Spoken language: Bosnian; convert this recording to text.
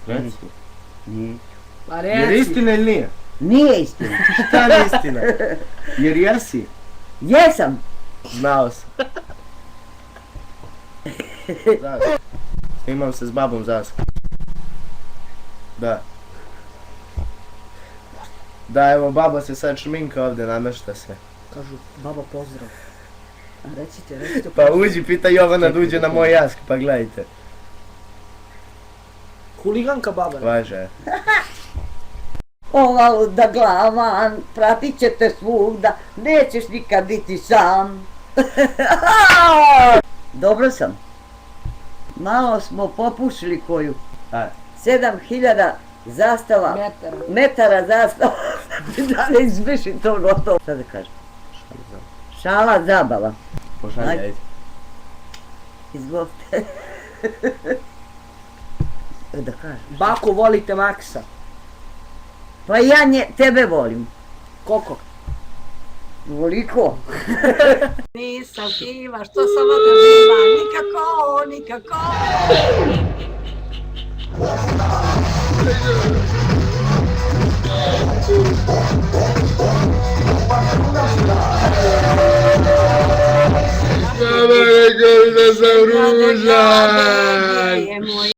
Reci. Nije. Pa Jer reci. istina ili nije? Nije istina. Šta nije istina? Jer jesi? Jesam. Znao sam. Da. Imam se s babom zasko. Da. Da, evo baba se sad šminka ovdje, namešta se. Kažu, baba pozdrav. Recite. Pa uđi, pita Jovana da uđe na moj jask, pa gledajte. Huliganka baba. Važe. Ova luda glava, pratit će te svugda, nećeš nikad biti sam. Dobro sam. Malo smo popušili koju. Ajde. 7000 zastava, metara zastava, da ne izbiši to gotovo. Šta da kažem? Šala zabava. Pošalj, Ajde. ajde. Izvolite. Da kažem. Bako, volite Maksa. Pa ja tebe volim. Koliko? Voliko. Nisam kriva što sam održiva, nikako. Mama rekao da sam ružan.